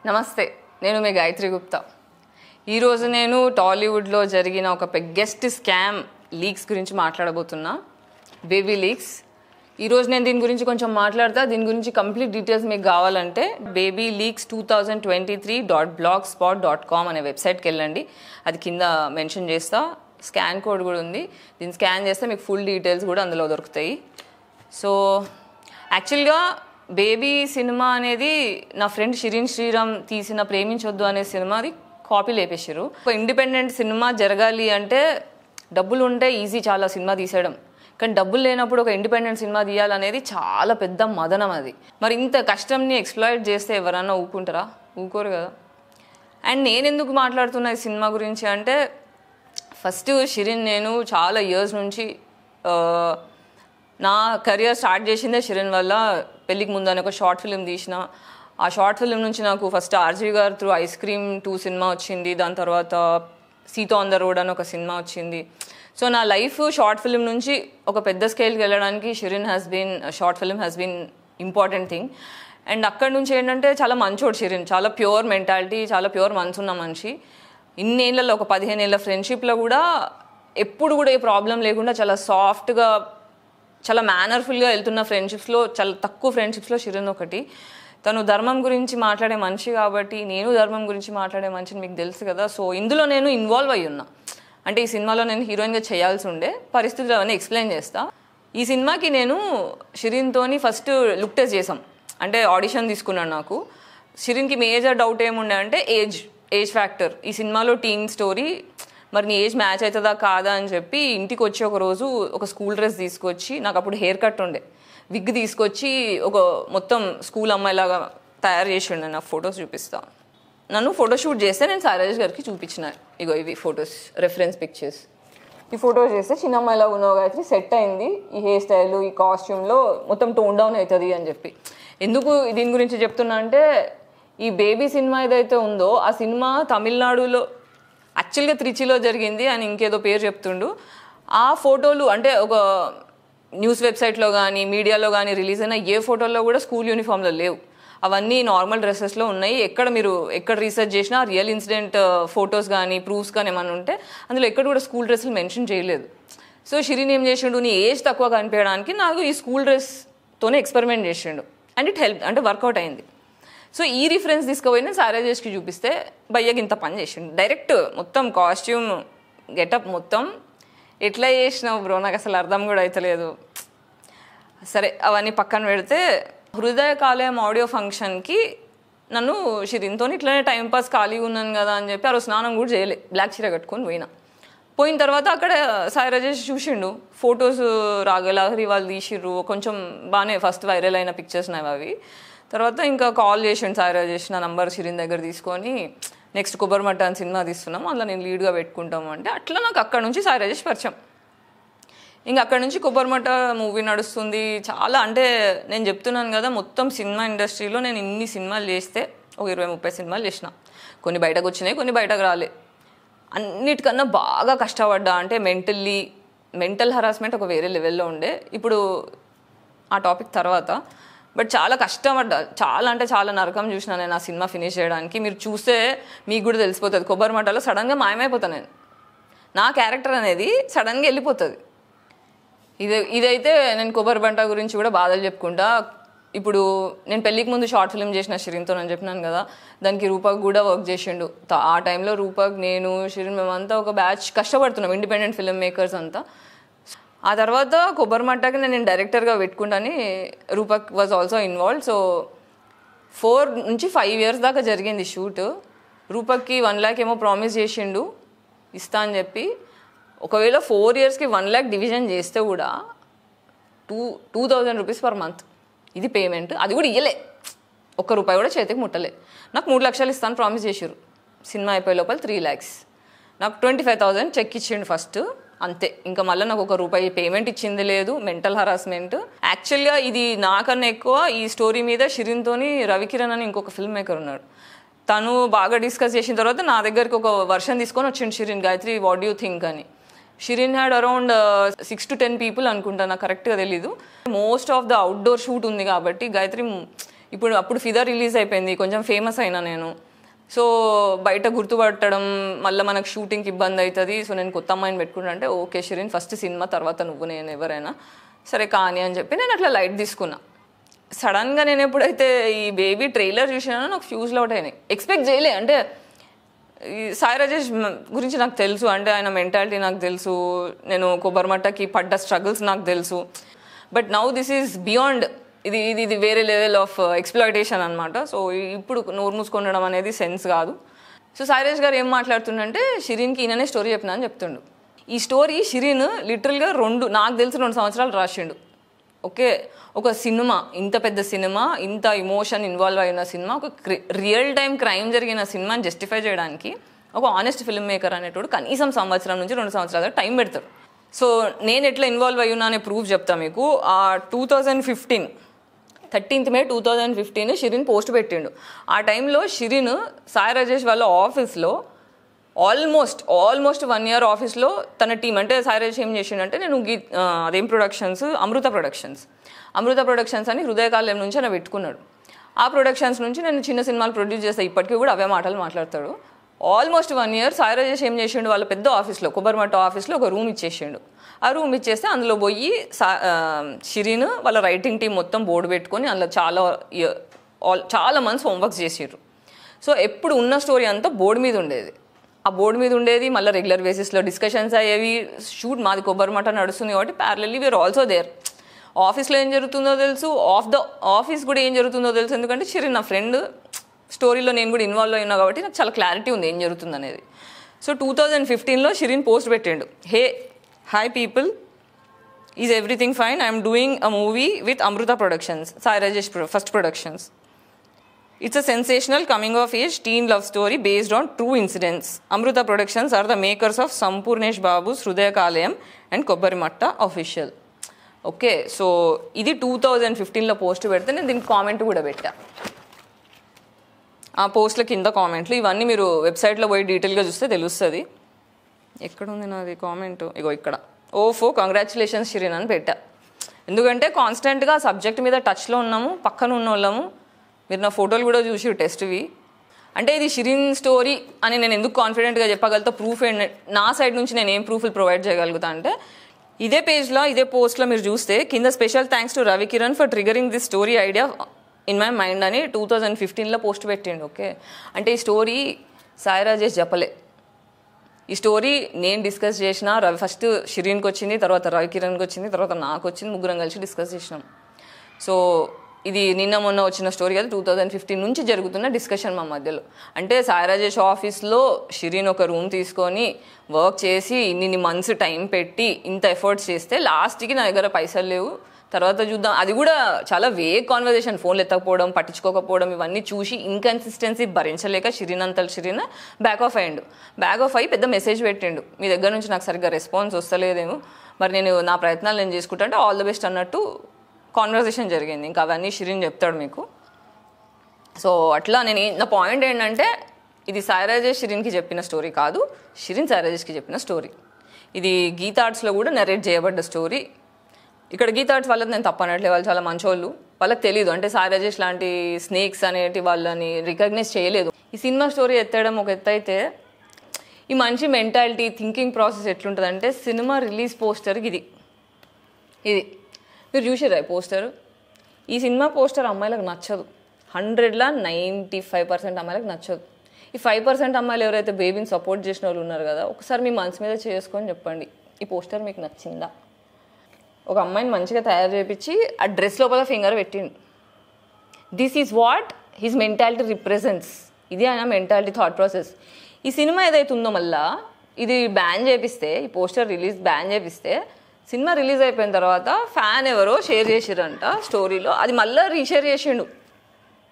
నమస్తే, నేను మీ గాయత్రి గుప్తా. ఈరోజు నేను టాలీవుడ్లో జరిగిన ఒక బిగ్గెస్ట్ స్కామ్ లీక్స్ గురించి మాట్లాడబోతున్నా, బేబీ లీక్స్. ఈరోజు నేను దీని గురించి కొంచెం మాట్లాడతా. దీని గురించి కంప్లీట్ డీటెయిల్స్ మీకు కావాలంటే babyleaks2023.blogspot.com అనే వెబ్సైట్కి వెళ్ళండి. అది కింద మెన్షన్ చేస్తా. స్కాన్ కోడ్ కూడా ఉంది. దీన్ని స్కాన్ చేస్తే మీకు ఫుల్ డీటెయిల్స్ కూడా అందులో దొరుకుతాయి. సో యాక్చువల్గా బేబీ సినిమా అనేది నా ఫ్రెండ్ షిరీన్ శ్రీరామ్ తీసిన ప్రేమించొద్దు అనే సినిమాది కాపీ లేపేసారు. ఒక ఇండిపెండెంట్ సినిమా జరగాలి అంటే డబ్బులు ఉంటే ఈజీ చాలా సినిమా తీసేయడం, కానీ డబ్బులు లేనప్పుడు ఒక ఇండిపెండెంట్ సినిమా తీయాలనేది చాలా పెద్ద మదనం. అది మరి ఇంత కష్టంని ఎక్స్ప్లాయిట్ చేస్తే ఎవరన్నా ఊరుకుంటారా? ఊరుకోరు కదా. అండ్ నేను ఎందుకు మాట్లాడుతున్నా ఈ సినిమా గురించి అంటే, ఫస్ట్ షిరీన్ నేను చాలా ఇయర్స్ నుంచి నా కెరియర్ స్టార్ట్ చేసిందే షిరీన్ వల్ల. పెళ్ళికి ముందు అని ఒక షార్ట్ ఫిల్మ్ తీసిన. ఆ షార్ట్ ఫిల్మ్ నుంచి నాకు ఫస్ట్ ఆర్జీవి గారు త్రూ ఐస్ క్రీమ్ 2 సినిమా వచ్చింది. దాని తర్వాత సీత ఆన్ ద రోడ్ అని ఒక సినిమా వచ్చింది. సో నా లైఫ్ షార్ట్ ఫిల్మ్ నుంచి ఒక పెద్ద స్కేల్కి వెళ్ళడానికి short film has been important thing. And అక్కడి నుంచి ఏంటంటే చాలా మంచోడు షిరీన్, చాలా ప్యూర్ మెంటాలిటీ, చాలా ప్యూర్ మనసున్న మనిషి. ఇన్నేళ్లలో ఒక 15 ఏళ్ళ ఫ్రెండ్షిప్లో కూడా ఎప్పుడు కూడా ఏ ప్రాబ్లం లేకుండా చాలా సాఫ్ట్గా, చాలా మేనర్ఫుల్గా వెళ్తున్న ఫ్రెండ్షిప్స్లో చాలా తక్కువ ఫ్రెండ్షిప్స్లో షిరీన్ ఒకటి. తను ధర్మం గురించి మాట్లాడే మనిషి కాబట్టి నేను ధర్మం గురించి మాట్లాడే మనిషిని మీకు తెలుసు కదా. సో ఇందులో నేను ఇన్వాల్వ్ అయ్యి ఉన్నా. అంటే ఈ సినిమాలో నేను హీరోయిన్గా చేయాల్సి ఉండే పరిస్థితులు అవన్నీ ఎక్స్ప్లెయిన్ చేస్తా. ఈ సినిమాకి నేను షిరీన్తోని ఫస్ట్ లుక్ టెస్ట్ చేసాం. అంటే ఆడిషన్ తీసుకున్నాను. నాకు షిరీన్కి మేజర్ డౌట్ ఏముండే అంటే ఏజ్ ఫ్యాక్టర్. ఈ సినిమాలో టీన్ స్టోరీ, మరి నీ ఏజ్ మ్యాచ్ అవుతుందా కాదా అని చెప్పి ఇంటికి వచ్చి ఒక రోజు ఒక స్కూల్ డ్రెస్ తీసుకొచ్చి, నాకు అప్పుడు హెయిర్ కట్ ఉండే, విగ్ తీసుకొచ్చి ఒక మొత్తం స్కూల్ అమ్మాయిలాగా తయారు చేసి ఉండే. నాకు ఫొటోస్ చూపిస్తా. నన్ను ఫోటోషూట్ చేస్తే నేను సాయిరాజ్ గారికి చూపించిన. ఇగో ఇవి ఫొటోస్, రెఫరెన్స్ పిక్చర్స్. ఈ ఫొటోస్ చేస్తే చిన్న అమ్మాయిలా ఉన్నావు గాయత్రి, సెట్ అయింది ఈ హెయిర్ స్టైల్, ఈ కాస్ట్యూమ్లో మొత్తం టోన్ డౌన్ అవుతుంది అని చెప్పి. ఎందుకు దీని గురించి చెప్తున్నా అంటే, ఈ బేబీ సినిమా ఏదైతే ఉందో ఆ సినిమా తమిళనాడులో యాక్చువల్గా త్రిచిలో జరిగింది అని ఇంకేదో పేరు చెప్తుండు. ఆ ఫోటోలు అంటే ఒక న్యూస్ వెబ్సైట్లో కానీ మీడియాలో కానీ రిలీజ్ అయిన ఏ ఫోటోల్లో కూడా స్కూల్ యూనిఫామ్లో లేవు. అవన్నీ నార్మల్ డ్రెస్సెస్లో ఉన్నాయి. ఎక్కడ రీసెర్చ్ చేసినా రియల్ ఇన్సిడెంట్ ఫొటోస్ కానీ ప్రూఫ్స్ కానీ ఏమైనా ఉంటే అందులో ఎక్కడ కూడా స్కూల్ డ్రెస్సులు మెన్షన్ చేయలేదు. సో షిరీన్ ఏం చేసిండు, నీ ఏజ్ తక్కువ కనిపించడానికి నాకు ఈ స్కూల్ డ్రెస్తోనే ఎక్స్పెరిమెంట్ చేసిండు. అండ్ ఇట్ హెల్ప్, అంటే వర్కౌట్ అయింది. సో ఈ రిఫరెన్స్ తీసుకుపోయి నేను సాయిరాజేష్కి చూపిస్తే భయ్యకి ఇంత పని చేసిండు. డైరెక్ట్ మొత్తం కాస్ట్యూమ్ గెటప్ మొత్తం ఎట్లా చేసినావు బ్రో, నాకు అసలు అర్థం కూడా అవుతలేదు. సరే అవన్నీ పక్కన పెడితే, హృదయ కాలేయం ఆడియో ఫంక్షన్కి నన్ను షిరీన్తో ఇట్లనే టైంపాస్ ఖాళీగా ఉన్నాను కదా అని చెప్పి ఆ రోజు స్నానం కూడా చేయలే, బ్లాక్ చీర కట్టుకొని పోయిన తర్వాత అక్కడ సాయిరాజేష్ చూసిండు. ఫొటోస్ రాగలహరి వాళ్ళు తీసిర్రు, కొంచెం బాగానే ఫస్ట్ వైరల్ అయిన పిక్చర్స్ అవి. తర్వాత ఇంకా కాల్ చేసిండు సాయిరాజేష్, నా నంబర్ షిరీన్ దగ్గర తీసుకొని, నెక్స్ట్ కొబ్బరిమట్ట అని సినిమా తీస్తున్నాం, అందులో నేను లీడ్గా పెట్టుకుంటాము అంటే, అట్లా నాకు అక్కడ నుంచి సాయిరాజేష్ పరిచయం. ఇంకా అక్కడ నుంచి కొబ్బరిమట్ట మూవీ నడుస్తుంది. చాలా అంటే నేను చెప్తున్నాను కదా, మొత్తం సినిమా ఇండస్ట్రీలో నేను ఇన్ని సినిమాలు చేస్తే ఒక 20-30 సినిమాలు చేసిన. కొన్ని బయటకు వచ్చినాయి, కొన్ని బయటకు రాలే. అన్నిటికన్నా బాగా కష్టపడ్డా అంటే మెంటల్ హరాస్మెంట్ ఒక వేరే లెవెల్లో ఉండే. ఇప్పుడు ఆ టాపిక్ తర్వాత. బట్ చాలా కష్టపడ్డా, చాలా అంటే చాలా నరకం చూసిన నేను ఆ సినిమా ఫినిష్ చేయడానికి. మీరు చూస్తే మీకు కూడా తెలిసిపోతుంది. కొబ్బరిమట్టలో సడన్గా మాయమైపోతాను నేను. నా క్యారెక్టర్ అనేది సడన్గా వెళ్ళిపోతుంది. ఇదైతే నేను కొబ్బరిమట్ట గురించి కూడా బాధలు చెప్పుకుంటా. ఇప్పుడు నేను పెళ్ళికి ముందు షార్ట్ ఫిల్మ్ చేసిన షిరీన్తో అని చెప్పినాను కదా, దానికి రూపక్ కూడా వర్క్ చేసిండు. ఆ టైంలో రూపక్, నేను, షిరీన్ మేమంతా ఒక బ్యాచ్ కష్టపడుతున్నాం, ఇండిపెండెంట్ ఫిల్మ్ మేకర్స్ అంతా. ఆ తర్వాత కొబ్బరిమట్టకి నేను డైరెక్టర్గా పెట్టుకుంటాని Rupak was also involve. So 4 నుంచి 5 ఇయర్స్ దాకా జరిగింది షూట్. రూపక్కి 1 lakh ఏమో ప్రామిస్ చేసిండు ఇస్తా అని చెప్పి. ఒకవేళ 4 ఇయర్స్కి 1 lakh డివిజన్ చేస్తే కూడా 2,000 రూపీస్ పర్ మంత్ ఇది పేమెంట్. అది కూడా ఇయ్యలే, ₹1 కూడా చేతికి ముట్టలే. నాకు 3 లక్షలు ఇస్తాను ప్రామిస్ చేసారు. సినిమా అయిపోయే లోపల 3 lakhs. నాకు 25,000 చెక్ ఇచ్చిండు ఫస్ట్, అంతే. ఇంకా మళ్ళీ నాకు ₹1 పేమెంట్ ఇచ్చింది లేదు. Mental harassment. యాక్చువల్గా ఇది నాకన్నా ఎక్కువ ఈ స్టోరీ మీద షిరీన్తోని రవికిరణ్ అని ఇంకొక ఫిల్మ్ మేకర్ ఉన్నాడు. తను బాగా డిస్కస్ చేసిన తర్వాత నా దగ్గరికి ఒక వర్షన్ తీసుకొని వచ్చిండు Shireen, Gayatri what do you think అని. Shireen had around 6 to 10 people అనుకుంటా, నాకు కరెక్ట్గా తెలీదు. Most of the outdoor shoot ఉంది కాబట్టి గాయత్రి అప్పుడు ఫిదా రిలీజ్ అయిపోయింది, కొంచెం ఫేమస్ అయినా నేను. సో బయట గుర్తుపట్టడం, మళ్ళీ మనకు షూటింగ్కి ఇబ్బంది అవుతుంది. సో నేను కొత్త అమ్మాయిని పెట్టుకుంటా అంటే ఓకే షిరిన్ ఫస్ట్ సినిమా, తర్వాత నువ్వు నేను ఎవరైనా సరే కానీ అని చెప్పి నేను అట్లా లైట్ తీసుకున్నా. సడన్గా నేను ఎప్పుడైతే ఈ బేబీ ట్రైలర్ చూసినానో నాకు ఫ్యూజ్లు అవుట్ అయినాయి. ఎక్స్పెక్ట్ చేయలే. అంటే ఈ సాయి రాజేష్ గురించి నాకు తెలుసు, అంటే ఆయన మెంటాలిటీ నాకు తెలుసు, నేను కొబ్బరిమట్టకి పడ్డ స్ట్రగుల్స్ నాకు తెలుసు. But now this is beyond, ఇది వేరే లెవెల్ ఆఫ్ ఎక్స్ప్లాయిటేషన్ అనమాట. సో ఇప్పుడు నోరు మూసుకొనడం అనేది సెన్స్ కాదు. సో సాయి రాజేష్ గారు ఏం మాట్లాడుతుండంటే షిరీన్కి ఈయననే స్టోరీ చెప్పినా అని చెప్తుండు. ఈ స్టోరీ షిరీన్ లిటరల్గా నాకు తెలిసి 2 సంవత్సరాలు రాసిండు. ఓకే, ఒక సినిమా, ఇంత పెద్ద సినిమా, ఇంత ఇమోషన్ ఇన్వాల్వ్ అయిన సినిమా, ఒక రియల్ టైం క్రైమ్ జరిగిన సినిమాని జస్టిఫై చేయడానికి ఒక ఆనెస్ట్ ఫిల్మ్ మేకర్ అనేటోడు కనీసం సంవత్సరం నుంచి 2 సంవత్సరాల టైం పెడతారు. సో నేను ఎట్లా ఇన్వాల్వ్ అయ్యున్నా అనే ప్రూఫ్ చెప్తా మీకు. ఆ 2015 13th May 2015 షిరీన్ పోస్ట్ పెట్టిండు. ఆ టైంలో షిరీన్ సాయి రాజేష్ వాళ్ళ ఆఫీస్లో ఆల్మోస్ట్ 1 year ఆఫీస్లో తన టీం, అంటే సాయి రాజేష్ ఏం చేసిండంటే, నేను అదేం ప్రొడక్షన్స్, అమృత ప్రొడక్షన్స్ అని హృదయకాలం నుంచి ఆయన పెట్టుకున్నాడు. ఆ ప్రొడక్షన్స్ నుంచి నేను చిన్న సినిమాలు ప్రొడ్యూస్ చేస్తే ఇప్పటికీ కూడా అవే మాటలు మాట్లాడతాడు. ఆల్మోస్ట్ 1 year సాయి రాజేష్ ఏం చేసిండు, వాళ్ళ పెద్ద ఆఫీస్లో కొబ్బరిమట్ట ఆఫీస్లో ఒక రూమ్ ఇచ్చేసిండు. ఆ రూమ్ ఇచ్చేస్తే అందులో పోయి షిరీన్ వాళ్ళ రైటింగ్ టీం మొత్తం బోర్డు పెట్టుకొని అందులో చాలా మంత్స్ హోంవర్క్స్ చేసిర్రు. సో ఎప్పుడు ఉన్న స్టోరీ అంతా బోర్డు మీద ఉండేది. మళ్ళీ రెగ్యులర్ బేసిస్లో డిస్కషన్స్ అయ్యేవి. షూట్ మాది కొబ్బరిమట్ట నడుస్తుంది కాబట్టి ప్యారలల్లీ వీఆర్ ఆల్సో దేర్. ఆఫీస్లో ఏం జరుగుతుందో తెలుసు, ఆఫీస్ కూడా ఏం జరుగుతుందో తెలుసు. ఎందుకంటే షిరీన్ నా ఫ్రెండ్, స్టోరీలో నేను కూడా ఇన్వాల్వ్ అయినా కాబట్టి నాకు చాలా క్లారిటీ ఉంది ఏం జరుగుతుంది అనేది. సో 2015లో షిరీన్ పోస్ట్ పెట్టిండు, hi people, is everything fine, I'm doing a movie with Amrita productions, Sai Rajesh first productions. It's a sensational coming-of-age teen love story based on true incidents. Amruta Productions are the makers of Sampurnesh Babu's Hrudaya Kalayam and Kobbarimatta Official. Okay, so ఇది 2015లో post పెడితే నేను దీనికి comment కూడా పెట్టా. ఆ పోస్ట్ల కింద కామెంట్లు ఇవన్నీ మీరు వెబ్సైట్లో పోయి డీటెయిల్గా చూస్తే తెలుస్తుంది. ఎక్కడుంది నాది కామెంట్? ఇగో ఇక్కడ. ఓఫో కంగ్రాచులేషన్స్ షిరీన్ అని పెట్టా. ఎందుకంటే కాన్స్టెంట్గా సబ్జెక్ట్ మీద టచ్లో ఉన్నాము, పక్కన ఉన్న వాళ్ళము. మీరు నా ఫోటోలు కూడా చూసి టెస్ట్వి. అంటే ఇది షిరీన్ స్టోరీ అని నేను ఎందుకు కాన్ఫిడెంట్గా చెప్పగలుగుతా, ప్రూఫ్ ఏంటి నా సైడ్ నుంచి నేను ఏం ప్రూఫ్లు ప్రొవైడ్ చేయగలుగుతా అంటే, ఇదే పేజ్లో ఇదే పోస్ట్లో మీరు చూస్తే కింద special thanks to Ravi Kiran for triggering this story idea in my mind అని 2015లో పోస్ట్ పెట్టిండు. ఓకే, అంటే ఈ స్టోరీ సాయి రాజేష్ చెప్పలే. ఈ స్టోరీ నేను డిస్కస్ చేసిన, ఫస్ట్ షిరీన్కి వచ్చింది, తర్వాత రవి కిరణ్కి వచ్చింది, తర్వాత నాకు వచ్చింది, ముగ్గురం కలిసి డిస్కస్ చేసినాం. సో ఇది నిన్న మొన్న వచ్చిన స్టోరీ కదా, 2015 నుంచి జరుగుతున్న డిస్కషన్ మా మధ్యలో. అంటే సాయి రాజేష్ ఆఫీస్లో షిరీన్ ఒక రూమ్ తీసుకొని వర్క్ చేసి ఇన్ని మంత్స్ టైం పెట్టి ఇంత ఎఫర్ట్స్ చేస్తే లాస్ట్కి నా దగ్గర పైసలు లేవు, తర్వాత చూద్దాం, అది కూడా చాలా వేగ్ కాన్వర్జేషన్, ఫోన్లు ఎత్తకపోవడం, పట్టించుకోకపోవడం, ఇవన్నీ చూసి ఇన్కన్సిస్టెన్సీ భరించలేక షిరీన్ బ్యాక్ ఆఫ్ అయ్యి పెద్ద మెసేజ్ పెట్టిండు, మీ దగ్గర నుంచి నాకు సరిగ్గా రెస్పాన్స్ వస్తలేదేమో, మరి నేను నా ప్రయత్నాలు నేను చేసుకుంటా అంటే ఆల్ ద బెస్ట్ అన్నట్టు కాన్వర్జేషన్ జరిగింది. ఇంకా అవన్నీ షిరీన్ చెప్తాడు మీకు. సో అట్లా నా పాయింట్ ఏంటంటే, ఇది సాయి రాజేష్ షిరీన్కి చెప్పిన స్టోరీ కాదు, షిరీన్ సాయి రాజేష్కి చెప్పిన స్టోరీ. ఇది గీతా ఆర్ట్స్లో కూడా నరేట్ చేయబడ్డ స్టోరీ. ఇక్కడ గీతా ఆర్ట్స్ వాళ్ళది నేను తప్పనట్లే, వాళ్ళు చాలా మంచోళ్ళు, వాళ్ళకి తెలియదు. అంటే సాయి రాజేష్ లాంటి స్నేక్స్ అనేటి వాళ్ళని రికగ్నైజ్ చేయలేదు. ఈ సినిమా స్టోరీ ఎత్తడం ఒక ఎత్తు అయితే, ఈ మనిషి మెంటాలిటీ, థింకింగ్ ప్రాసెస్ ఎట్లుంటుందంటే, సినిమా రిలీజ్ పోస్టర్కి ఇది మీరు చూసారా ఈ పోస్టర్? ఈ సినిమా పోస్టర్ అమ్మాయిలకు నచ్చదు. 100లో 95% అమ్మాయిలకు నచ్చదు. ఈ 5% అమ్మాయిలు ఎవరైతే బేబీని సపోర్ట్ చేసిన వాళ్ళు ఉన్నారు కదా, ఒకసారి మీ మనసు మీద చేసుకొని చెప్పండి, ఈ పోస్టర్ మీకు నచ్చిందా? ఒక అమ్మాయిని మంచిగా తయారు చేయించి ఆ డ్రెస్ లోపల ఫింగర్ పెట్టిండు. This is what his mentality represents. ఇది ఆయన మెంటాలిటీ, థాట్ ప్రాసెస్. ఈ సినిమా ఏదైతే ఉందో మళ్ళీ ఇది బ్యాన్ చేపిస్తే, ఈ పోస్టర్ రిలీజ్ బ్యాన్ చేపిస్తే, సినిమా రిలీజ్ అయిపోయిన తర్వాత ఫ్యాన్ ఎవరో షేర్ చేసిరంట స్టోరీలో, అది మళ్ళీ రీషేర్ చేసిండు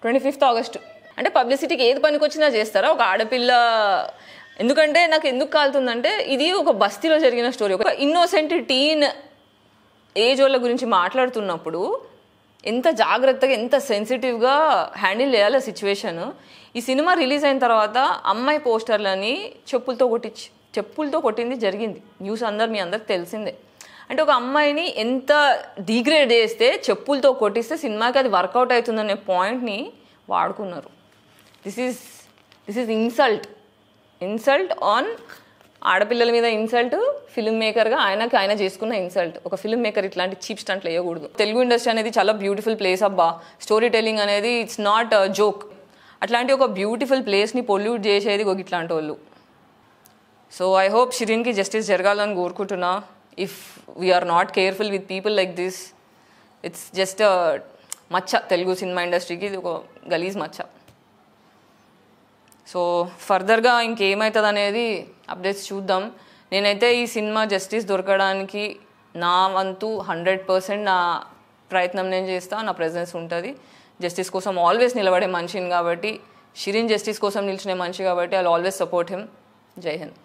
25th August. అంటే పబ్లిసిటీకి ఏది పనికొచ్చినా చేస్తారా ఒక ఆడపిల్ల? ఎందుకంటే నాకు ఎందుకు కాలుతుందంటే, ఇది ఒక బస్తీలో జరిగిన స్టోరీ. ఒక ఇన్నోసెంట్ టీన్ ఏజ్ వాళ్ళ గురించి మాట్లాడుతున్నప్పుడు ఎంత జాగ్రత్తగా, ఎంత సెన్సిటివ్గా హ్యాండిల్ చేయాలి ఆ సిచ్యువేషన్. ఈ సినిమా రిలీజ్ అయిన తర్వాత అమ్మాయి పోస్టర్లని చెప్పులతో కొట్టింది జరిగింది. న్యూస్ మీ అందరికి తెలిసిందే. అంటే ఒక అమ్మాయిని ఎంత డిగ్రేడ్ చేస్తే చెప్పులతో కొట్టిస్తే సినిమాకి అది వర్కౌట్ అవుతుందనే పాయింట్ని వాడుకున్నారు. దిస్ ఈజ్ ఇన్సల్ట్ ఆన్ ఆడపిల్లల మీద ఇన్సల్ట్, ఫిల్మ్ మేకర్గా ఆయన చేసుకున్న ఇన్సల్ట్. ఒక ఫిల్మ్ మేకర్ ఇట్లాంటి చీప్ స్టంట్లు వేయకూడదు. తెలుగు ఇండస్ట్రీ అనేది చాలా బ్యూటిఫుల్ ప్లేస్ అబ్బా. స్టోరీ టెల్లింగ్ అనేది ఇట్స్ నాట్ జోక్. అట్లాంటి ఒక బ్యూటిఫుల్ ప్లేస్ని పొల్యూట్ చేసేది ఒక ఇట్లాంటి వాళ్ళు. సో ఐ హోప్ షిరీన్కి జస్టిస్ జరగాలని కోరుకుంటున్నా. If we're not careful with people like this, it's just మచ్చ. తెలుగు సినిమా ఇండస్ట్రీకి ఇది ఒక గలీజ్ మచ్చ. సో ఫర్దర్గా ఇంకేమవుతుంది అనేది అప్డేట్స్ చూద్దాం. నేనైతే ఈ సినిమా జస్టిస్ దొరకడానికి నా వంతు 100% నా ప్రయత్నం నేను చేస్తా. నా ప్రెజెన్స్ ఉంటుంది. జస్టిస్ కోసం ఆల్వేస్ నిలబడే మనిషిని కాబట్టి, షిరీన్ జస్టిస్ కోసం నిలిచిన మనిషి కాబట్టి ఐ ఆల్వేస్ సపోర్ట్ హిమ్. జై హింద్.